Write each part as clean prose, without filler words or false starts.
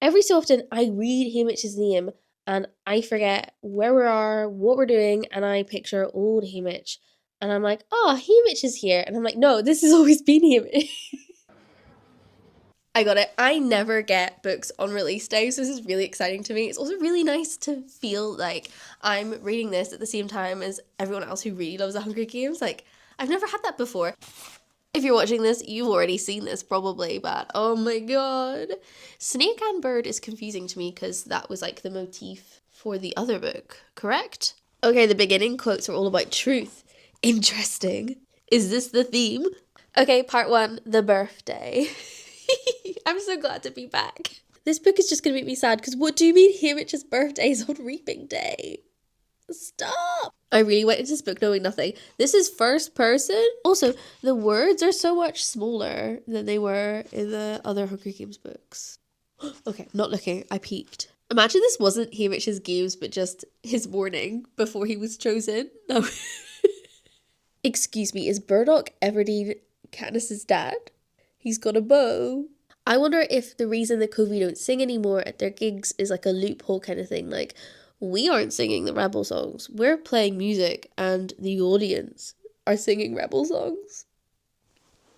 Every so often I read Haymitch's name and I forget where we are, what we're doing, and I picture old Haymitch. And I'm like, oh, Haymitch is here. And I'm like, no, this has always been Haymitch. I got it. I never get books on release day, so this is really exciting to me. It's also really nice to feel like I'm reading this at the same time as everyone else who really loves The Hunger Games. Like, I've never had that before. If you're watching this, you've already seen this probably, but oh my god. Snake and Bird is confusing to me because that was like the motif for the other book, correct? Okay, the beginning quotes are all about truth. Interesting. Is this the theme? Okay, part 1, the birthday. I'm so glad to be back. This book is just going to make me sad because what do you mean Haymitch's birthday is on Reaping Day? Stop! I really went into this book knowing nothing. This is first person. Also, the words are so much smaller than they were in the other Hunger Games books. Okay, not looking. I peeked. Imagine this wasn't Haymitch's games, but just his morning before he was chosen. No. Excuse me, is Burdock Everdeen Katniss's dad? He's got a bow. I wonder if the reason the Covey don't sing anymore at their gigs is like a loophole kind of thing. Like, we aren't singing the Rebel songs. We're playing music and the audience are singing Rebel songs.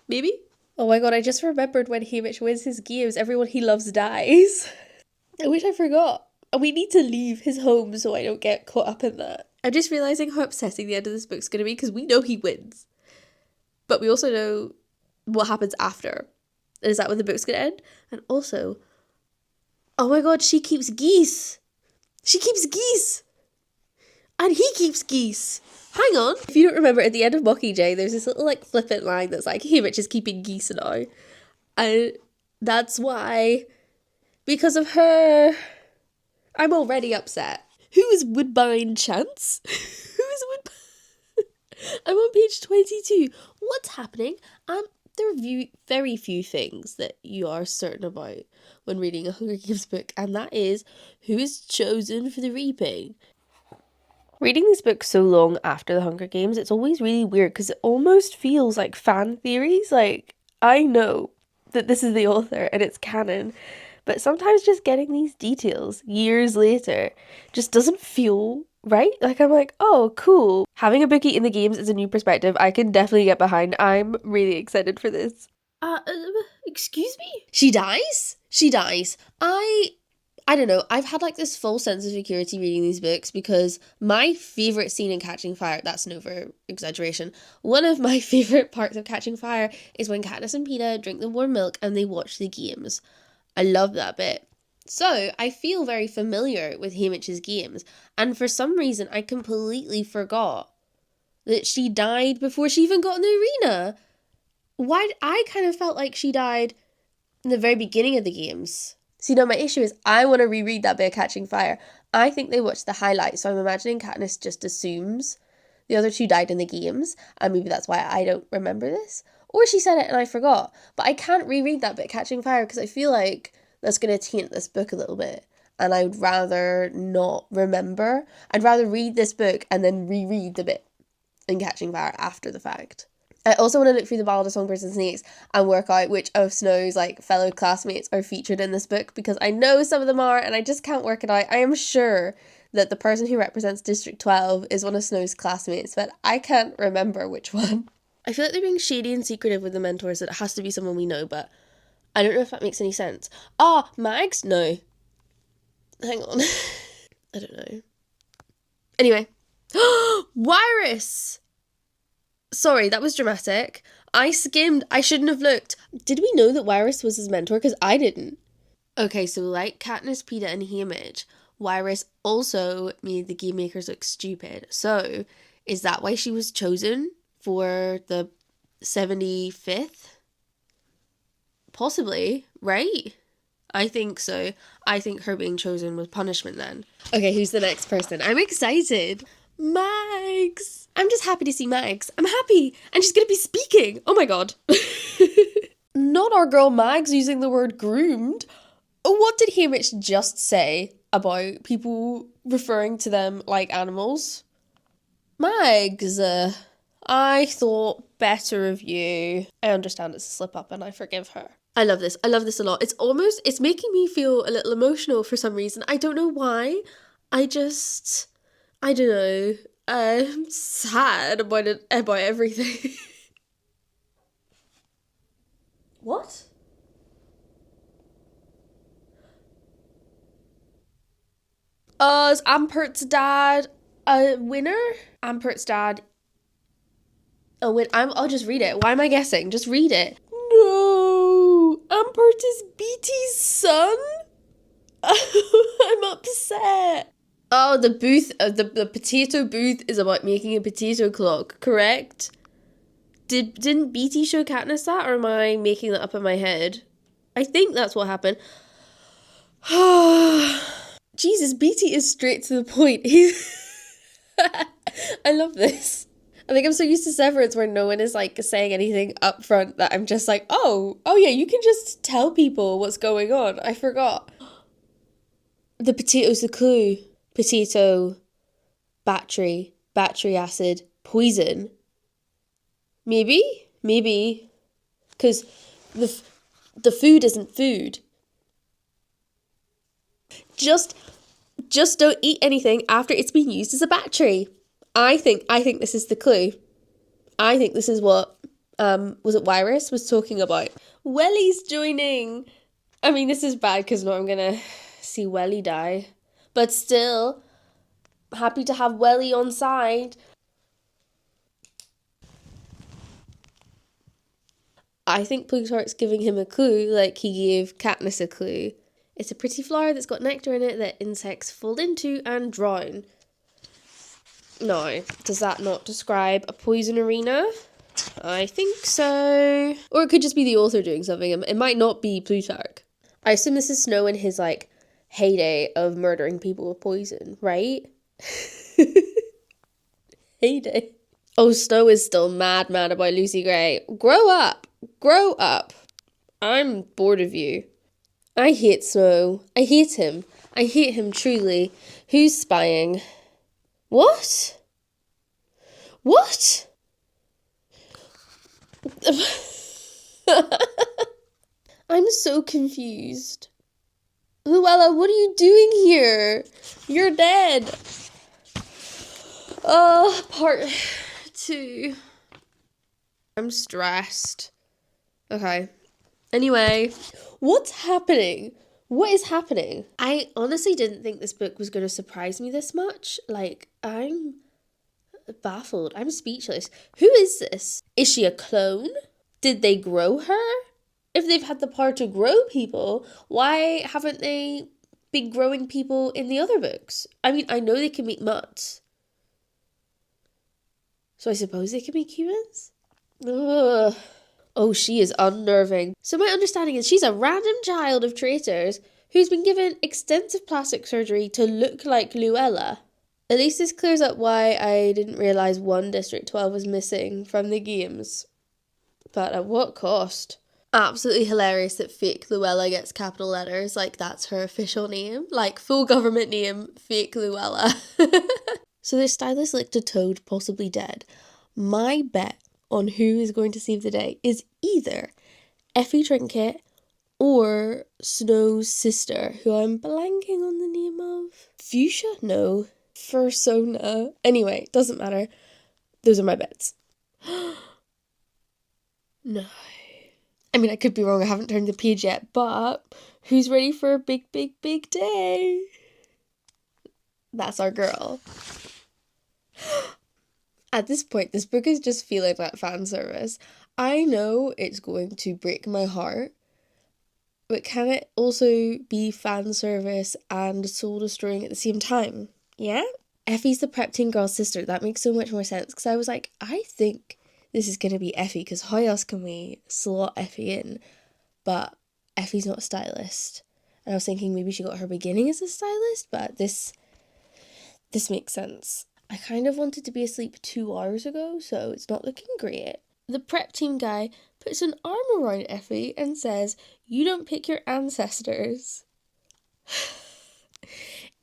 Maybe? Oh my god, I just remembered when Haymitch wins his games, everyone he loves dies. I wish I forgot. And we need to leave his home so I don't get caught up in that. I'm just realising how upsetting the end of this book's going to be because we know he wins. But we also know what happens after. And is that when the book's going to end? And also, oh my god, she keeps geese. She keeps geese. And he keeps geese. Hang on. If you don't remember, at the end of Mockingjay, there's this little like flippant line that's like, Haymitch is keeping geese now. And that's why, because of her, I'm already upset. Who is Woodbine Chance? Who is Woodbine? I'm on page 22. What's happening? There are very few things that you are certain about when reading a Hunger Games book, and that is who is chosen for the reaping. Reading this book so long after the Hunger Games, it's always really weird because it almost feels like fan theories. Like, I know that this is the author and it's canon, but sometimes just getting these details years later just doesn't feel right. Like, I'm like, oh, cool. Having a bookie in the games is a new perspective I can definitely get behind. I'm really excited for this. Excuse me? She dies? She dies. I don't know. I've had like this full sense of security reading these books because my favourite scene in Catching Fire, that's an over-exaggeration, one of my favourite parts of Catching Fire is when Katniss and Peeta drink the warm milk and they watch the games. I love that bit. So, I feel very familiar with Haymitch's games, and for some reason I completely forgot that she died before she even got in the arena. Why? I kind of felt like she died in the very beginning of the games. See, now my issue is I want to reread that bit of Catching Fire. I think they watched the highlights, so I'm imagining Katniss just assumes the other two died in the games, and maybe that's why I don't remember this. Or she said it and I forgot. But I can't reread that bit Catching Fire because I feel like that's going to taint this book a little bit. And I would rather not remember. I'd rather read this book and then reread the bit in Catching Fire after the fact. I also want to look through the Ballad of Songbirds and Snakes and work out which of Snow's like fellow classmates are featured in this book because I know some of them are and I just can't work it out. I am sure that the person who represents District 12 is one of Snow's classmates, but I can't remember which one. I feel like they're being shady and secretive with the mentors, that it has to be someone we know, but I don't know if that makes any sense. Mags? No. Hang on. I don't know. Anyway. Wirus! Sorry, that was dramatic. I skimmed. I shouldn't have looked. Did we know that Wirus was his mentor? Because I didn't. Okay, so like Katniss, Peeta, and Haymitch, Wirus also made the game makers look stupid. So, is that why she was chosen for the 75th? Possibly, right? I think so. I think her being chosen was punishment then. Okay, who's the next person? I'm excited. Mags! I'm just happy to see Mags. I'm happy! And she's gonna be speaking! Oh my god. Not our girl Mags using the word groomed. What did Haymitch just say about people referring to them like animals? Mags, I thought better of you. I understand it's a slip up and I forgive her. I love this. I love this a lot. It's making me feel a little emotional for some reason. I don't know why. I don't know. I'm sad about everything. What? Is Ampert's dad a winner? Ampert's dad a win. I'll just read it. Why am I guessing? Just read it. No, Ampert is Beatty's son. I'm upset. Oh, the booth, the potato booth is about making a potato clock, correct? Didn't Beatty show Katniss that, or am I making that up in my head? I think that's what happened. Jesus, Beatty is straight to the point. I love this. I think I'm so used to Severance where no one is like saying anything up front that I'm just like, oh yeah, you can just tell people what's going on. I forgot. The potato's the clue. Potato, battery acid, poison. Maybe, because the food isn't food. Just don't eat anything after it's been used as a battery. I think this is the clue. I think this is what was it Wyrus was talking about. Welly's joining. I mean, this is bad because now I'm gonna see Welly die. But still, happy to have Welly on side. I think Plutarch's giving him a clue like he gave Katniss a clue. It's a pretty flower that's got nectar in it that insects fall into and drown. No, does that not describe a poison arena? I think so. Or it could just be the author doing something. It might not be Plutarch. I assume this is Snow in his like heyday of murdering people with poison, right? Heyday. Oh, Snow is still mad about Lucy Gray. Grow up. I'm bored of you. I hate Snow. I hate him. I hate him truly. Who's spying? What? I'm so confused. Luella, what are you doing here? You're dead. Part 2. I'm stressed. Okay. Anyway, what's happening? What is happening? I honestly didn't think this book was going to surprise me this much. Like, I'm baffled. I'm speechless. Who is this? Is she a clone? Did they grow her? If they've had the power to grow people, why haven't they been growing people in the other books? I mean, I know they can make mutts. So I suppose they can make humans? Ugh. Oh, she is unnerving. So my understanding is she's a random child of traitors who's been given extensive plastic surgery to look like Luella. At least this clears up why I didn't realise one District 12 was missing from the games. But at what cost? Absolutely hilarious that fake Luella gets capital letters, like that's her official name. Like full government name, fake Luella. So their stylist licked a toad, possibly dead. My bet on who is going to save the day is either Effie Trinket or Snow's sister, who I'm blanking on the name of. Fuchsia? No. Fursona. Anyway, doesn't matter. Those are my bets. No. I mean, I could be wrong. I haven't turned the page yet, but who's ready for a big day? That's our girl. At this point, this book is just feeling like fan service. I know it's going to break my heart, but can it also be fan service and soul destroying at the same time? Yeah? Effie's the prep teen girl's sister. That makes so much more sense, because I was like, I think this is going to be Effie, because how else can we slot Effie in? But Effie's not a stylist. And I was thinking maybe she got her beginning as a stylist, but this makes sense. I kind of wanted to be asleep 2 hours ago, so it's not looking great. The prep team guy puts an arm around Effie and says, "You don't pick your ancestors."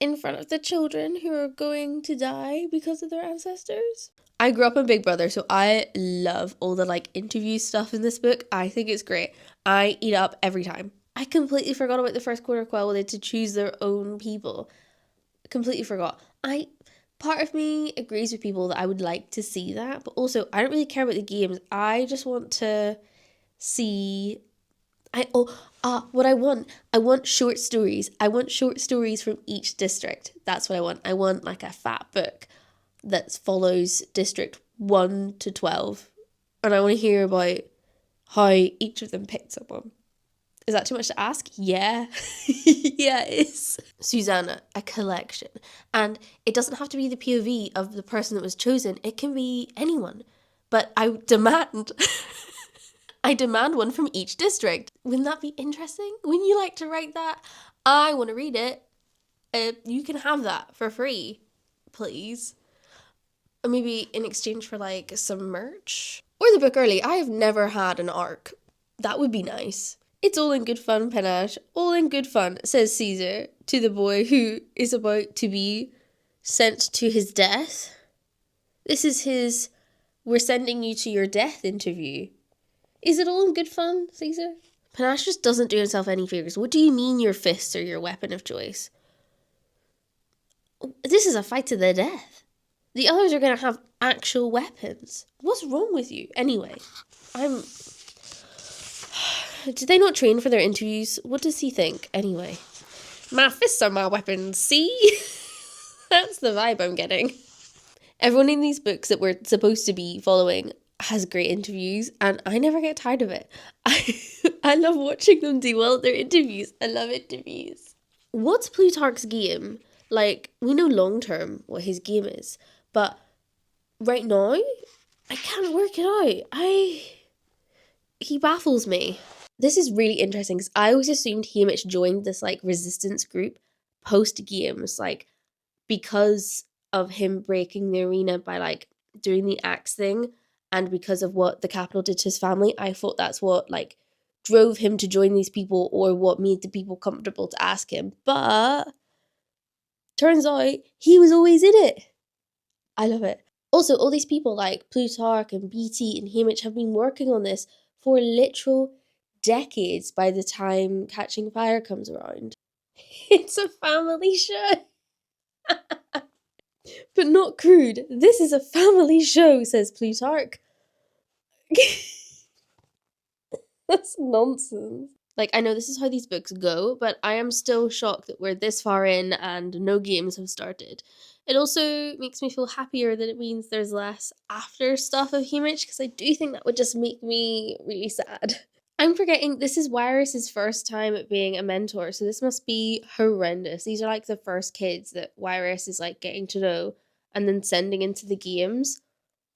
In front of the children who are going to die because of their ancestors. I grew up on Big Brother, so I love all the interview stuff in this book. I think it's great. I eat up every time. I completely forgot about the first quarter quell where they had to choose their own people. Completely forgot. Part of me agrees with people that I would like to see that, but also I don't really care about the games. I just want to see what I want short stories. I want short stories from each district. That's what I want. I want like a fat book that follows district 1 to 12. And I want to hear about how each of them picked someone. Is that too much to ask? Yeah. Yeah, it is. Susanna, a collection. And it doesn't have to be the POV of the person that was chosen. It can be anyone. But I demand I demand one from each district. Wouldn't that be interesting? Wouldn't you like to write that? I want to read it. You can have that for free, please. Or maybe in exchange for like some merch. Or the book early. I have never had an arc. That would be nice. It's all in good fun, Panache. All in good fun, says Caesar to the boy who is about to be sent to his death. This is his "we're sending you to your death" interview. Is it all in good fun, Caesar? Panache just doesn't do himself any favours. What do you mean your fists are your weapon of choice? This is a fight to the death. The others are going to have actual weapons. What's wrong with you? Anyway, did they not train for their interviews? What does he think? Anyway, my fists are my weapons, see? That's the vibe I'm getting. Everyone in these books that we're supposed to be following has great interviews, and I never get tired of it. I love watching them do well at their interviews. I love interviews. What's Plutarch's game? Like, we know long term what his game is, but right now, I can't work it out. He baffles me. This is really interesting because I always assumed Haymitch joined this like resistance group post games, like because of him breaking the arena by like doing the axe thing, and because of what the capital did to his family. I thought that's what like drove him to join these people, or what made the people comfortable to ask him. But turns out he was always in it. I love it. Also, all these people like Plutarch and BT and Haymitch have been working on this for literal decades by the time Catching Fire comes around. It's a family show. But not crude. This is a family show, says Plutarch. That's nonsense. Like, I know this is how these books go, but I am still shocked that we're this far in and no games have started. It also makes me feel happier that it means there's less after stuff of Haymitch, because I do think that would just make me really sad. I'm forgetting this is Wyrus's first time at being a mentor, so this must be horrendous. These are like the first kids that Wyrus is like getting to know and then sending into the games.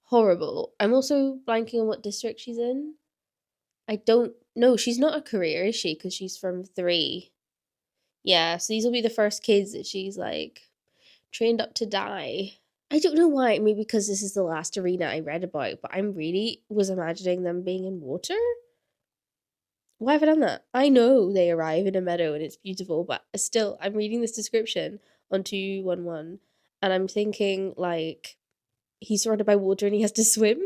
Horrible. I'm also blanking on what district she's in. I don't know. She's not a career, is she? Because she's from 3. Yeah, so these will be the first kids that she's like trained up to die. I don't know why. Maybe because this is the last arena I read about, but I'm really was imagining them being in water. Why have I done that? I know they arrive in a meadow and it's beautiful, but still, I'm reading this description on 211 and I'm thinking, like, he's surrounded by water and he has to swim.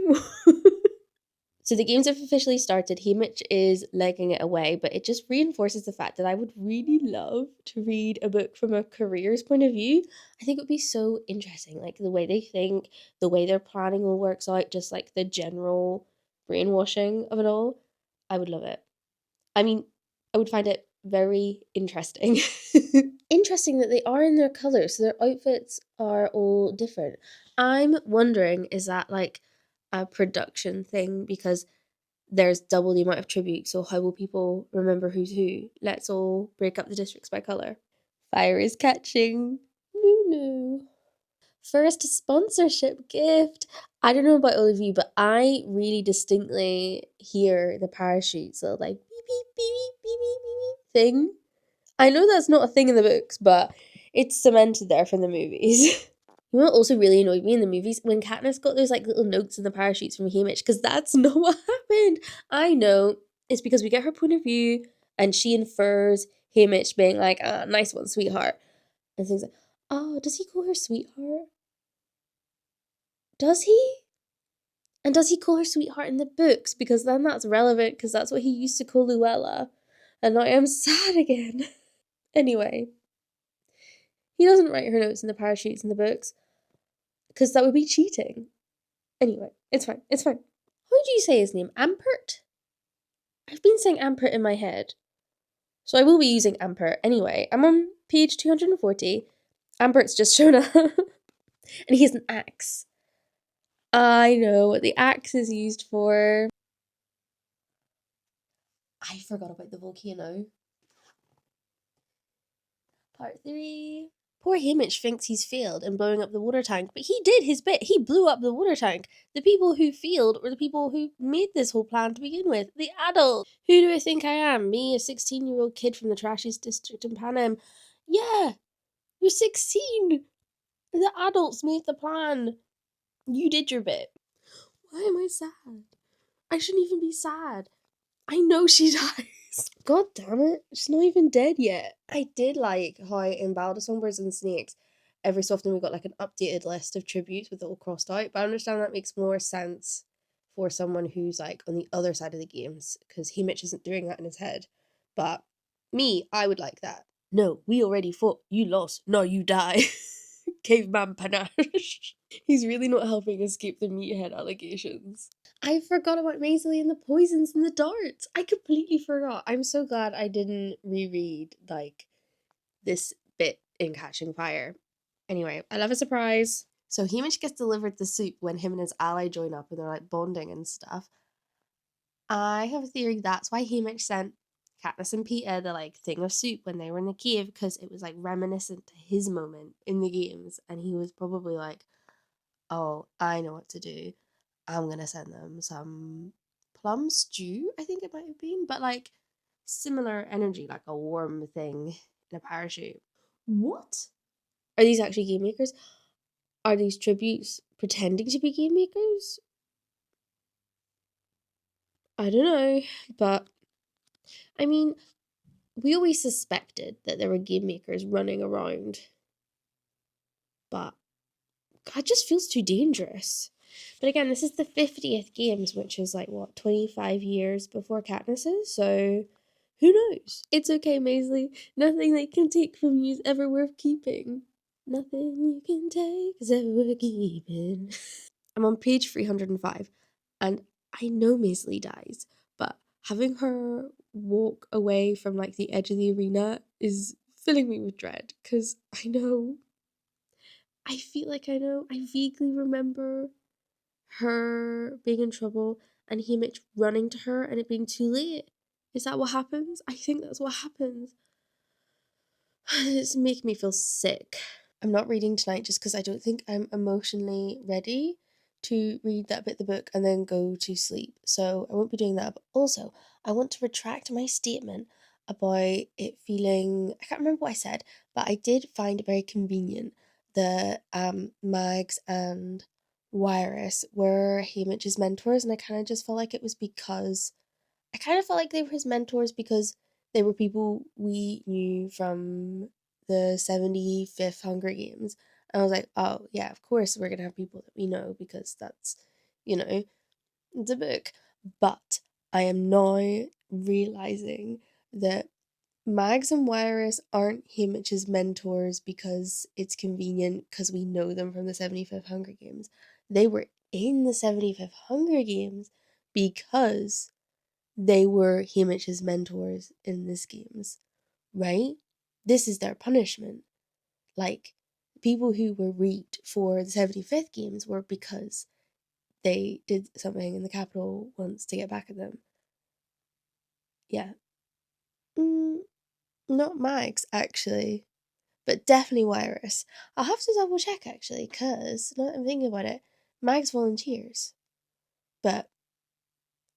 So the games have officially started. Haymitch is legging it away, but it just reinforces the fact that I would really love to read a book from a careers point of view. I think it would be so interesting, like the way they think, the way their planning all works out, just like the general brainwashing of it all. I would love it. I mean, I would find it very interesting. Interesting that they are in their colours, so their outfits are all different. I'm wondering, is that like a production thing because there's double the amount of tribute, so how will people remember who's who? Let's all break up the districts by colour. Fire is catching. Lulu. First sponsorship gift. I don't know about all of you, but I really distinctly hear the parachutes, so like beep beep beep beep beep beep beep thing. I know that's not a thing in the books, but it's cemented there from the movies. You know what also really annoyed me in the movies? When Katniss got those like little notes in the parachutes from Haymitch, because that's not what happened. I know it's because we get her point of view and she infers Haymitch being like, ah, nice one, sweetheart. And things like, oh, does he call her sweetheart? Does he? And does he call her sweetheart in the books? Because then that's relevant, because that's what he used to call Luella. And now I am sad again. Anyway, he doesn't write her notes in the parachutes in the books, because that would be cheating. Anyway, it's fine. It's fine. How do you say his name? Ampert? I've been saying Ampert in my head. So I will be using Ampert. Anyway, I'm on page 240. Ampert's just shown up. And he has an axe. I know what the axe is used for. I forgot about the volcano. Part 3. Poor Hamish thinks he's failed in blowing up the water tank, but he did his bit. He blew up the water tank. The people who failed were the people who made this whole plan to begin with. The adults. Who do I think I am? Me, a 16-year-old kid from the trashiest district in Panem. Yeah, you're 16. The adults made the plan. You did your bit. Why am I sad? I shouldn't even be sad. I know she dies. God damn it. She's not even dead yet. I did like how in Ballad of Songbirds and Snakes, every so often we got like an updated list of tributes with it all crossed out. But I understand that makes more sense for someone who's like on the other side of the games, because Mitch isn't doing that in his head. But me, I would like that. No, we already fought. You lost. No, you die. Caveman panache. He's really not helping escape the meathead allegations. I forgot about Maisley and the poisons and the darts. I completely forgot. I'm so glad I didn't reread like this bit in Catching Fire. Anyway, I love a surprise. So Hamish gets delivered the soup when him and his ally join up and they're like bonding and stuff. I have a theory that's why Hamish sent Katniss and Peeta the like thing of soup when they were in the cave, because it was like reminiscent to his moment in the games, and he was probably like, oh, I know what to do. I'm gonna send them some plum stew, I think it might have been, but like similar energy, like a warm thing in a parachute. What? Are these actually game makers? Are these tributes pretending to be game makers? I don't know, but I mean, we always suspected that there were game makers running around, but God, just feels too dangerous. But again, this is the 50th games, which is like, what, 25 years before Katniss's? So, who knows? It's okay, Maisley. Nothing they can take from you is ever worth keeping. Nothing you can take is ever worth keeping. I'm on page 305, and I know Maisley dies, but having her walk away from like the edge of the arena is filling me with dread, because I know. I feel like I know. I vaguely remember her being in trouble and Haymitch running to her and it being too late. Is that what happens? I think that's what happens. It's making me feel sick. I'm not reading tonight just because I don't think I'm emotionally ready to read that bit of the book and then go to sleep. So I won't be doing that. But also, I want to retract my statement about it feeling, I can't remember what I said, but I did find it very convenient that Mags and Wirus were Haymitch's mentors, and I kind of just felt like it was because I kind of felt like they were his mentors because they were people we knew from the 75th Hunger Games. And I was like, oh, yeah, of course we're going to have people that we know because that's, you know, the book. But I am now realizing that Mags and Wirus aren't Haymitch's mentors because it's convenient because we know them from the 75th Hunger Games. They were in the 75th Hunger Games because they were Haymitch's mentors in this games, right? This is their punishment. Like, people who were reaped for the 75th games were because they did something in the capital once to get back at them. Yeah. Not Mags, actually. But definitely Wirus. I'll have to double check, actually, because now that I'm thinking about it, Mags volunteers. But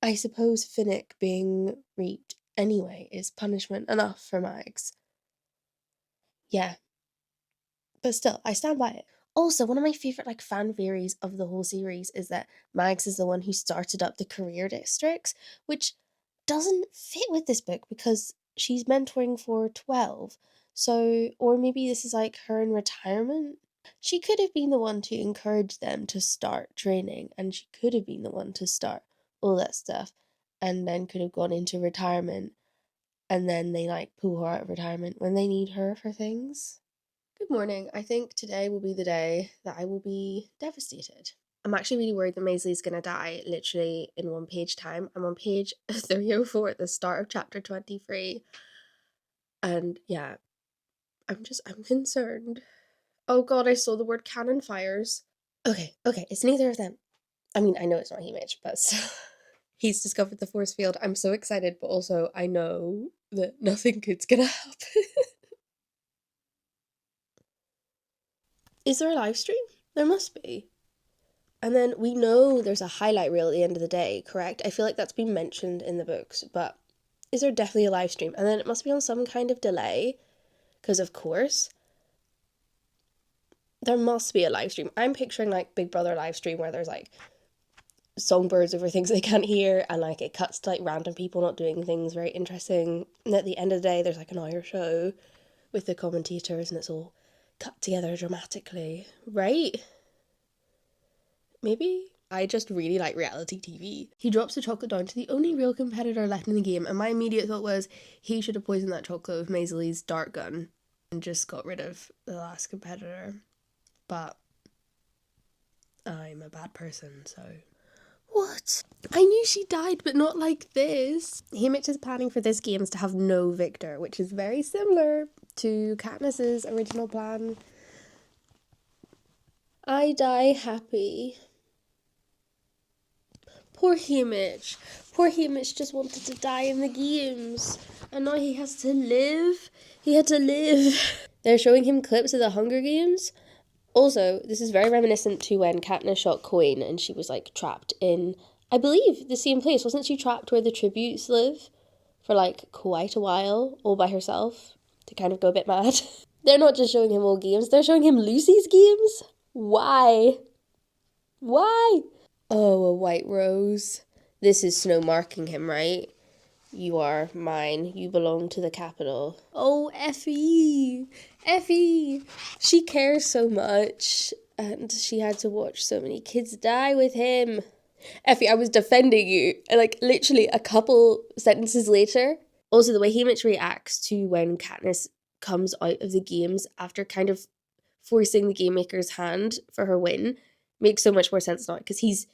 I suppose Finnick being reaped anyway is punishment enough for Mags. Yeah, but still, I stand by it. Also, one of my favourite like fan theories of the whole series is that Mags is the one who started up the career districts, which doesn't fit with this book because she's mentoring for 12. So, or maybe this is like her in retirement. She could have been the one to encourage them to start training, and she could have been the one to start all that stuff, and then could have gone into retirement, and then they like pull her out of retirement when they need her for things. Good morning. I think today will be the day that I will be devastated. I'm actually really worried that Maisley's gonna die literally in 1 page time. I'm on page 304 at the start of chapter 23. And yeah, I'm concerned. Oh god, I saw the word cannon fires. Okay, it's neither of them. I mean, I know it's not Heimich, but still. He's discovered the force field. I'm so excited, but also I know that nothing good's gonna happen. Is there a live stream? There must be. And then we know there's a highlight reel at the end of the day, correct? I feel like that's been mentioned in the books, but is there definitely a live stream? And then it must be on some kind of delay, because of course, there must be a live stream. I'm picturing like Big Brother live stream where there's like songbirds over things they can't hear, and like it cuts to like random people not doing things very interesting. And at the end of the day, there's like an hour show with the commentators, and it's all cut together dramatically, right? Maybe? I just really like reality TV. He drops the chocolate down to the only real competitor left in the game, and my immediate thought was he should have poisoned that chocolate with Maisley's dart gun and just got rid of the last competitor. But I'm a bad person, so... What? I knew she died, but not like this. Haymitch is planning for this games to have no victor, which is very similar to Katniss's original plan. I die happy. Poor Haymitch. Poor Haymitch just wanted to die in the games. And now he has to live. He had to live. They're showing him clips of the Hunger Games. Also, this is very reminiscent to when Katniss shot Coin and she was like trapped in, I believe, the same place. Wasn't she trapped where the tributes live for like quite a while, all by herself, to kind of go a bit mad? They're not just showing him all games, they're showing him Lucy's games? Why? Why? Oh, a white rose. This is Snow marking him, right? You are mine. You belong to the capital. Oh, Effie. Effie. She cares so much. And she had to watch so many kids die with him. Effie, I was defending you. Like, literally a couple sentences later. Also, the way Haymitch reacts to when Katniss comes out of the games after kind of forcing the game maker's hand for her win makes so much more sense now, because he's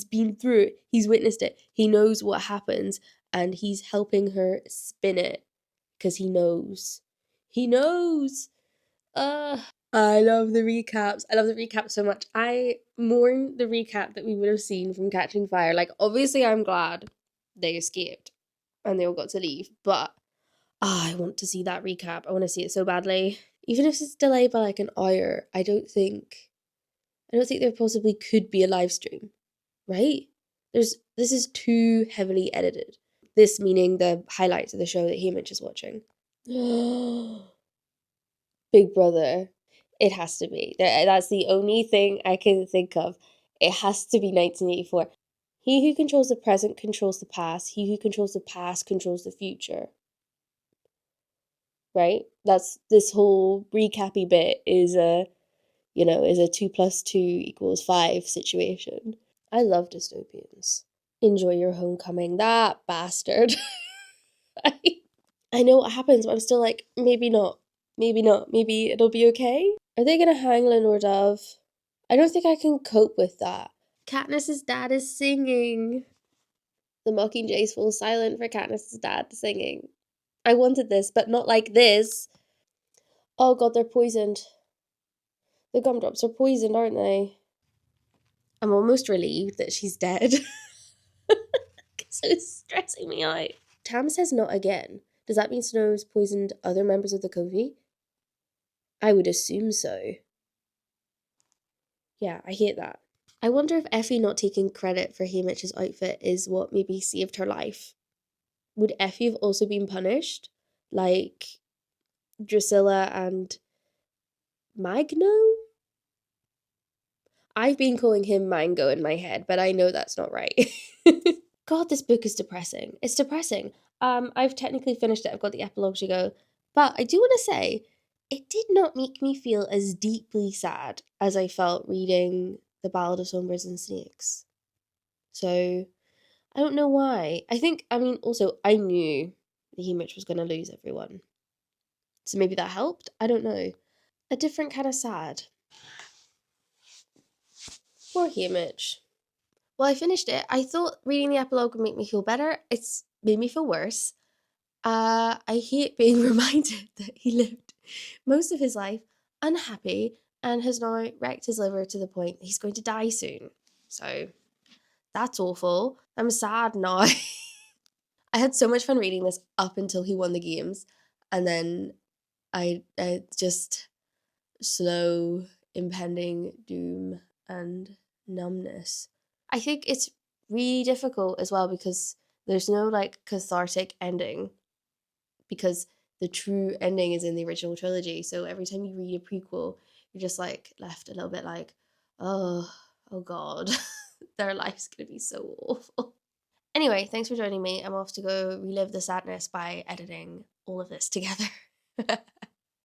been through it, he's witnessed it, he knows what happens, and he's helping her spin it because he knows. He knows. I love the recaps. I love the recap so much. I mourn the recap that we would have seen from Catching Fire. Like, obviously I'm glad they escaped and they all got to leave, but I want to see that recap. I want to see it so badly. Even if it's delayed by like an hour, I don't think there possibly could be a live stream, right? This is too heavily edited. This meaning the highlights of the show that Haymitch is watching. Big Brother. It has to be. That's the only thing I can think of. It has to be 1984. He who controls the present controls the past. He who controls the past controls the future. Right? That's this whole recappy bit is a 2 + 2 = 5 situation. I love dystopians. Enjoy your homecoming. That bastard. I know what happens, but I'm still like, maybe not. Maybe not. Maybe it'll be okay. Are they gonna hang Lenore Dove? I don't think I can cope with that. Katniss's dad is singing. The Mockingjay's fall silent for Katniss's dad singing. I wanted this, but not like this. Oh god, they're poisoned. The gumdrops are poisoned, aren't they? I'm almost relieved that she's dead. Because it's stressing me out. Tam says not again. Does that mean Snow's poisoned other members of the Covey? I would assume so. Yeah, I hate that. I wonder if Effie not taking credit for Haymitch's outfit is what maybe saved her life. Would Effie have also been punished? Like Drusilla and Magno? I've been calling him Mango in my head, but I know that's not right. God, this book is depressing. It's depressing. I've technically finished it. I've got the epilogue to go. But I do want to say, It did not make me feel as deeply sad as I felt reading The Ballad of Songbirds and Snakes. So I don't know why. Also, I knew the Haymitch was going to lose everyone. So maybe that helped? I don't know. A different kind of sad. Poor Haymitch. Well, I finished it. I thought reading the epilogue would make me feel better. It's made me feel worse. I hate being reminded that he lived most of his life unhappy and has now wrecked his liver to the point that he's going to die soon. So that's awful. I'm sad now. I had so much fun reading this up until he won the games, and then I just slow impending doom and numbness. I think it's really difficult as well because there's no like cathartic ending, because the true ending is in the original trilogy. So every time you read a prequel, you're just like left a little bit like, oh god, their life's gonna be so awful. Anyway, thanks for joining me. I'm off to go relive the sadness by editing all of this together.